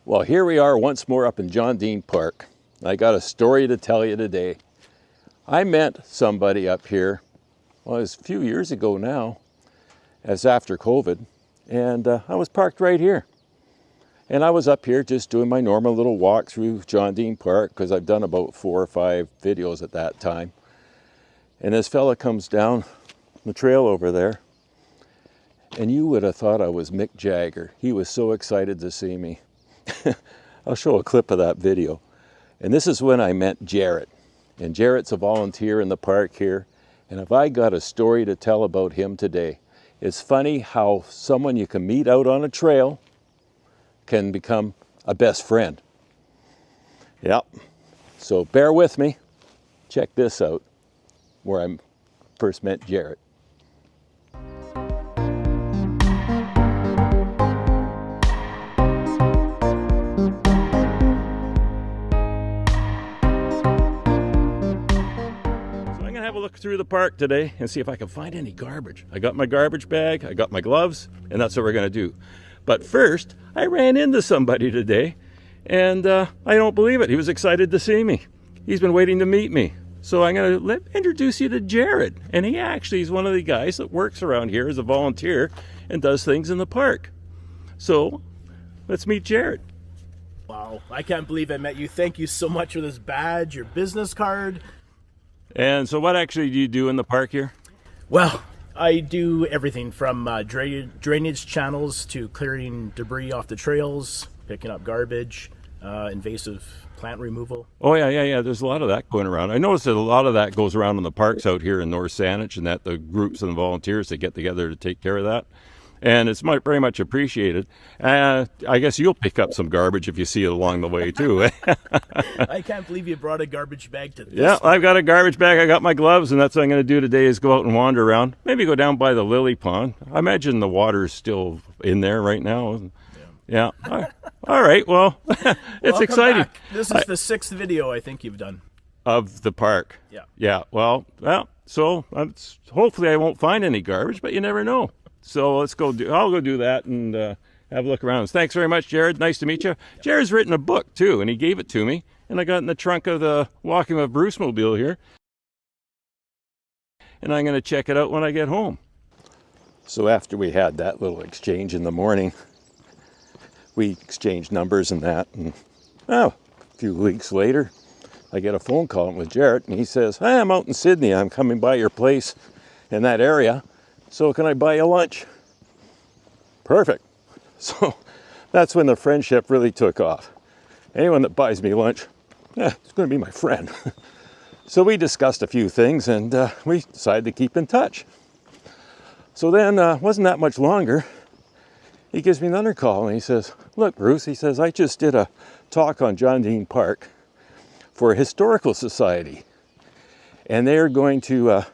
Well, here we are once more up in John Dean Park. I got a story to tell you today. I met somebody up here, well, it was a few years ago now, as after COVID, and I was parked right here. And I was up here just doing my normal little walk through John Dean Park, because I've done about 4 or 5 videos at that time. And this fella comes down the trail over there, and you would have thought I was Mick Jagger. He was so excited to see me. I'll show a clip of that video. And this is when I met Jarrett. And Jarrett's a volunteer in the park here. And if I got a story to tell about him today, it's funny how someone you can meet out on a trail can become a best friend. Yep. So bear with me. Check this out, where I first met Jarrett. Look through the park today and see if I can find any garbage. I got my garbage bag, I got my gloves, and that's what we're going to do. But first, I ran into somebody today, and I don't believe it. He was excited to see me. He's been waiting to meet me. So I'm going to introduce you to Jarrett. And he actually is one of the guys that works around here as a volunteer and does things in the park. So let's meet Jarrett. Wow, I can't believe I met you. Thank you so much for this badge, your business card. And so what actually do you do in the park here? Well, I do everything from drainage channels to clearing debris off the trails, picking up garbage, invasive plant removal. Oh, yeah. There's a lot of that going around. I noticed that a lot of that goes around in the parks out here in North Saanich, and that the groups and the volunteers that get together to take care of that. And it's very much appreciated. I guess you'll pick up some garbage if you see it along the way, too. I can't believe you brought a garbage bag to this. Yeah, I've got a garbage bag. I got my gloves, and that's what I'm going to do today is go out and wander around. Maybe go down by the lily pond. I imagine the water's still in there right now. Yeah. All right, well, it's Welcome exciting. Back. This is the 6th video I think you've done. Of the park. Yeah, well, so hopefully I won't find any garbage, but you never know. So let's go I'll go do that and have a look around. Thanks very much, Jared. Nice to meet you. Yeah. Jared's written a book too, and he gave it to me. And I got in the trunk of the Walking with Bruce mobile here. And I'm going to check it out when I get home. So after we had that little exchange in the morning, we exchanged numbers and that. And a few weeks later, I get a phone call with Jared, and he says, "Hey, I'm out in Sydney. I'm coming by your place in that area. So can I buy you lunch?" Perfect. So that's when the friendship really took off. Anyone that buys me lunch, it's going to be my friend. So we discussed a few things, and we decided to keep in touch. So then, wasn't that much longer, he gives me another call, and he says, "Look, Bruce," he says, "I just did a talk on John Dean Park for a historical society. And they're going to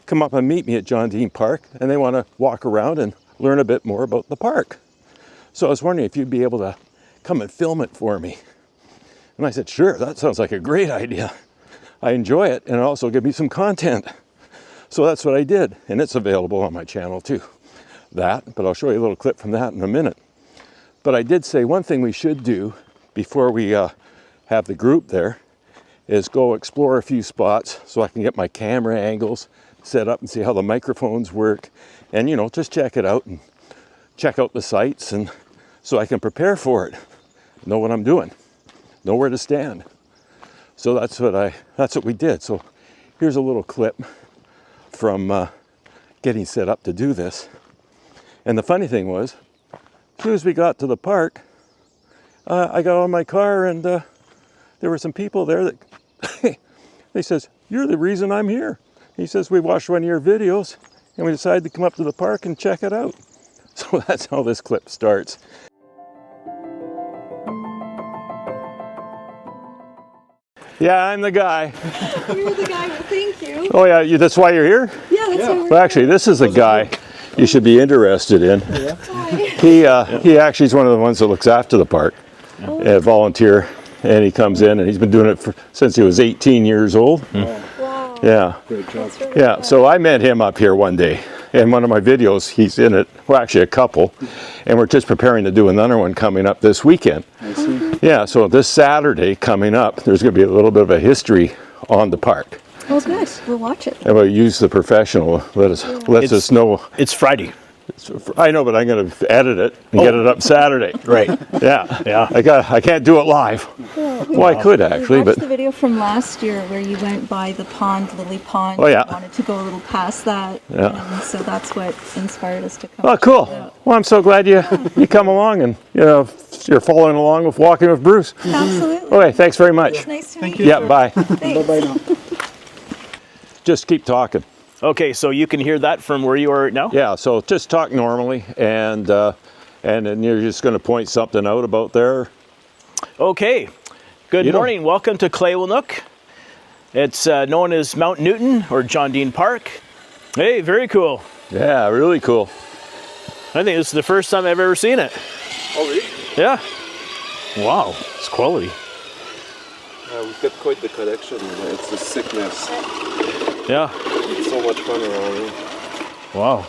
come up and meet me at John Dean Park, and they want to walk around and learn a bit more about the park. So I was wondering if you'd be able to come and film it for me." And I said, "Sure, that sounds like a great idea. I enjoy it, and also give me some content." So that's what I did, and it's available on my channel too. But I'll show you a little clip from that in a minute. But I did say one thing we should do before we have the group there is go explore a few spots so I can get my camera angles set up and see how the microphones work, and just check it out and check out the sites, and so I can prepare for it, know what I'm doing, know where to stand. So that's what we did. So here's a little clip from getting set up to do this. And the funny thing was, as soon as we got to the park, I got on my car, and there were some people there that they says, "You're the reason I'm here." He says, "We watched one of your videos and we decided to come up to the park and check it out." So that's how this clip starts. Yeah, I'm the guy. You're the guy, well, thank you. Oh yeah, that's why you're here? Yeah, that's why we're Well, actually, this is a guy you should be interested in. Hi. He actually is one of the ones that looks after the park, a volunteer, and he comes in, and he's been doing it since he was 18 years old. Wow. Yeah. That's really Yeah, so I met him up here one day, in one of my videos, he's in it. Well, actually a couple. And we're just preparing to do another one coming up this weekend. I see. Yeah, so this Saturday coming up, there's going to be a little bit of a history on the park. Oh, good. We'll watch it. And we'll use the professional, lets us know. It's Friday. I know, but I'm going to edit it and get it up Saturday. Right. Yeah. Yeah. I can't do it live. Well, I could actually, We watched but the video from last year where you went by the pond, Lily Pond. Oh, yeah. You wanted to go a little past that. Yeah. And so that's what inspired us to come. oh, cool. Well, I'm so glad you come along and you're following along with Walking with Bruce. Absolutely. Okay, thanks very much. It's nice to meet you. you. Yeah, bye. Thanks. Bye-bye now. Just keep talking. Okay, so you can hear that from where you are right now? Yeah, so just talk normally, and then you're just going to point something out about there. Okay. Good You know- morning. Welcome to Claywilnook. It's known as Mount Newton or John Dean Park. Hey, very cool. Yeah, really cool. I think this is the first time I've ever seen it. Oh, really? Yeah. Wow, it's quality. We've got quite the collection. It's a sickness. Yeah. It's so much fun around here. Wow.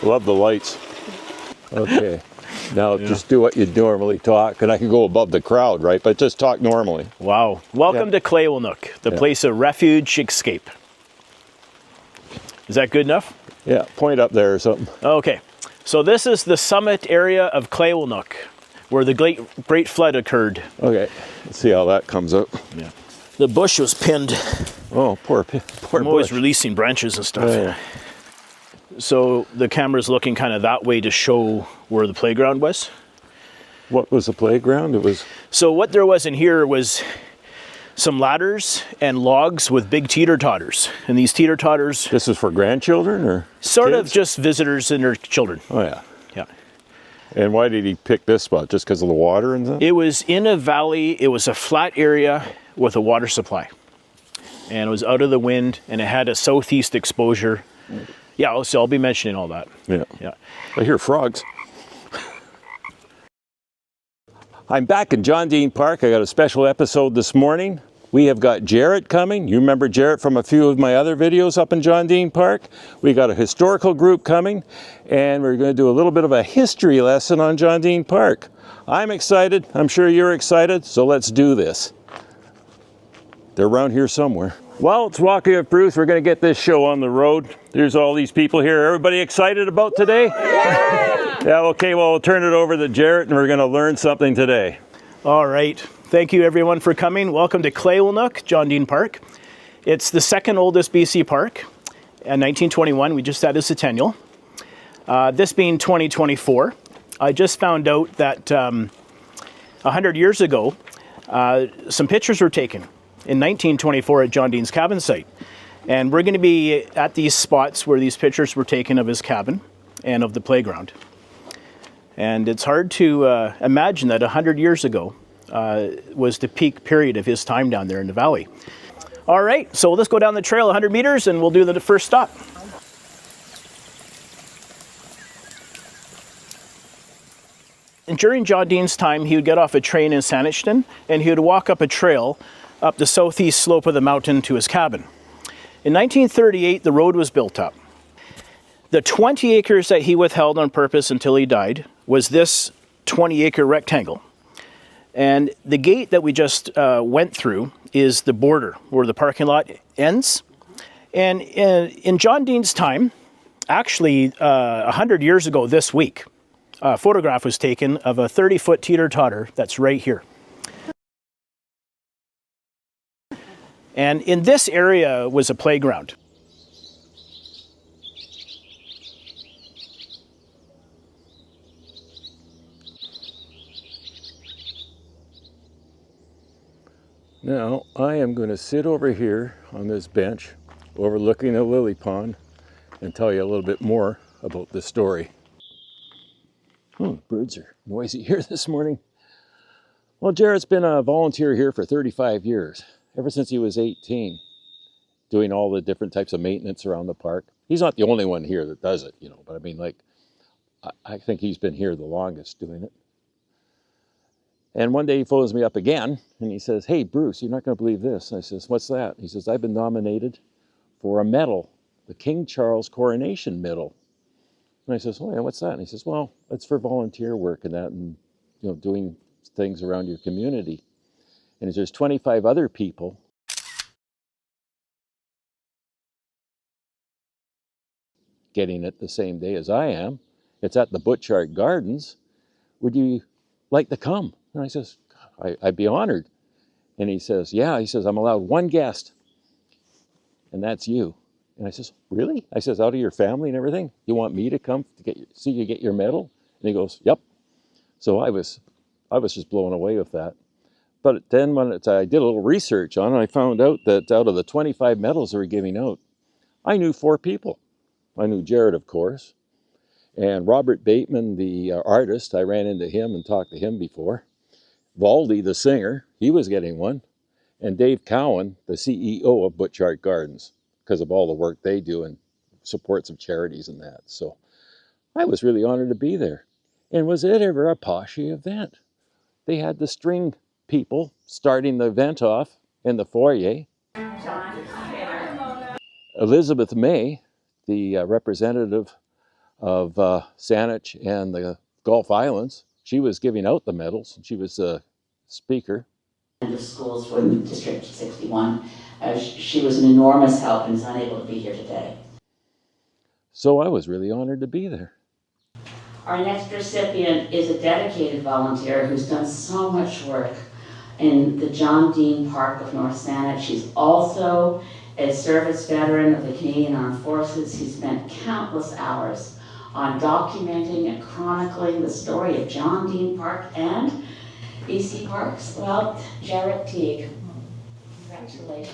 Love the lights. Okay. Now just do what you normally talk, and I can go above the crowd, right? But just talk normally. Wow. Welcome to Claywilnook, the place of refuge escape. Is that good enough? Yeah, point up there or something. Okay. So this is the summit area of Claywilnook, where the Great Flood occurred. Okay, let's see how that comes up. Yeah. The bush was pinned. Oh, poor I'm always bush. releasing branches and stuff. Oh, yeah. So the camera's looking kind of that way to show where the playground was. What was the playground? It was. So what there was in here was some ladders and logs with big teeter-totters. And these teeter-totters, This is for grandchildren or? sort of kids? just visitors and their children. Oh yeah. Yeah. And why did he pick this spot? Just because of the water and stuff? It was in a valley. It was a flat area with a water supply. And it was out of the wind, and it had a southeast exposure. Yeah, so I'll be mentioning all that. Yeah. Yeah. I hear frogs. I'm back in John Dean Park. I got a special episode this morning. We have got Jarrett coming. You remember Jarrett from a few of my other videos up in John Dean Park. We got a historical group coming, and we're going to do a little bit of a history lesson on John Dean Park. I'm excited. I'm sure you're excited, so let's do this. They're around here somewhere. Well, it's Walking with Bruce. We're going to get this show on the road. There's all these people here. Everybody excited about today? Yeah, okay, well, we'll turn it over to Jarrett, and we're going to learn something today. All right. Thank you, everyone, for coming. Welcome to Claywilnook, John Dean Park. It's the second oldest BC park. In 1921, we just had a centennial. This being 2024, I just found out that 100 years ago, some pictures were taken in 1924 at John Dean's cabin site. And we're going to be at these spots where these pictures were taken of his cabin and of the playground. And it's hard to imagine that 100 years ago was the peak period of his time down there in the valley. All right, so let's go down the trail 100 meters and we'll do the first stop. And during John Dean's time, he would get off a train in Saanich and he would walk up a trail up the southeast slope of the mountain to his cabin. In 1938, the road was built up. The 20 acres that he withheld on purpose until he died was this 20-acre rectangle. And the gate that we just went through is the border where the parking lot ends. And in John Dean's time, actually 100 years ago this week, a photograph was taken of a 30-foot teeter-totter that's right here. And in this area was a playground. Now, I am going to sit over here on this bench overlooking the lily pond and tell you a little bit more about this story. Birds are noisy here this morning. Well, Jarrett's been a volunteer here for 35 years, ever since he was 18, doing all the different types of maintenance around the park. He's not the only one here that does it, you know, but I mean, like, I think he's been here the longest doing it. And one day he phones me up again and he says, "Hey, Bruce, you're not going to believe this." I says, "What's that?" He says, "I've been nominated for a medal the King Charles Coronation Medal. And I says, oh yeah, what's that? And he says, well, it's for volunteer work and that, and doing things around your community. And there's 25 other people getting it the same day as I am. It's at the Butchart Gardens. Would you like to come? And I says, I'd be honored. And he says, yeah. He says, I'm allowed one guest, and that's you. And I says, really? I says, out of your family and everything? You want me to come to see you get your medal? And he goes, yep. So I was just blown away with that. But then when I did a little research on it, I found out that out of the 25 medals they were giving out, I knew 4 people. I knew Jared, of course, and Robert Bateman, the artist. I ran into him and talked to him before. Valdy, the singer, he was getting one. And Dave Cowan, the CEO of Butchart Gardens, because of all the work they do and supports of charities and that. So I was really honored to be there. And was it ever a poshy event? They had the string people starting the event off in the foyer. Elizabeth May, the representative of Saanich and the Gulf Islands, she was giving out the medals. She was a speaker. The schools for District 61. She was an enormous help and is unable to be here today. So I was really honored to be there. Our next recipient is a dedicated volunteer who's done so much work in the John Dean Park of North Saanich. She's also a service veteran of the Canadian Armed Forces. He spent countless hours on documenting and chronicling the story of John Dean Park and BC Parks. Well, Jarrett Teague, congratulations.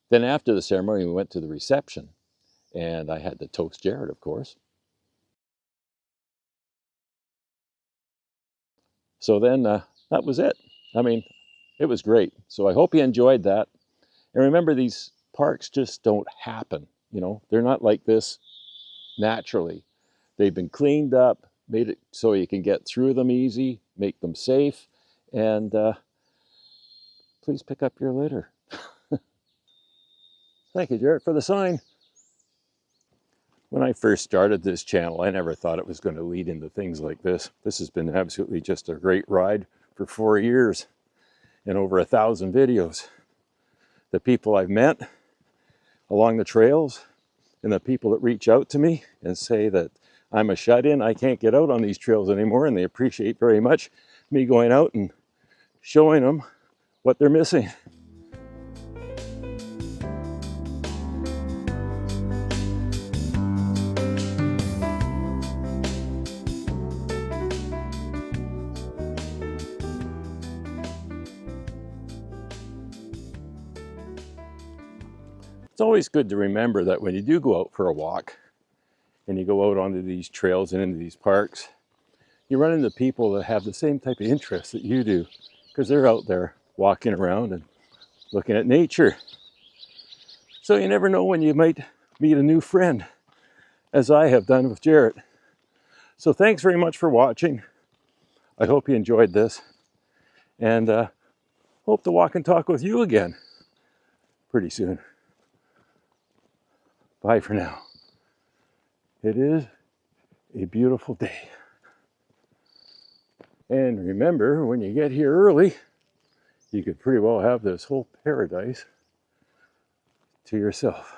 Then after the ceremony, we went to the reception, and I had to toast Jared, of course. So then that was it. I mean, it was great. So I hope you enjoyed that. And remember, these parks just don't happen. They're not like this naturally. They've been cleaned up, made it so you can get through them easy, make them safe, and please pick up your litter. Thank you, Jared, for the sign. When I first started this channel, I never thought it was going to lead into things like this. This has been absolutely just a great ride for 4 years and over 1,000 videos. The people I've met along the trails and the people that reach out to me and say that I'm a shut-in, I can't get out on these trails anymore, and they appreciate very much me going out and showing them what they're missing. It's always good to remember that when you do go out for a walk and you go out onto these trails and into these parks, you run into people that have the same type of interests that you do, because they're out there walking around and looking at nature. So you never know when you might meet a new friend, as I have done with Jarrett. So thanks very much for watching. I hope you enjoyed this, and hope to walk and talk with you again pretty soon. Bye for now. It is a beautiful day. And remember, when you get here early, you could pretty well have this whole paradise to yourself.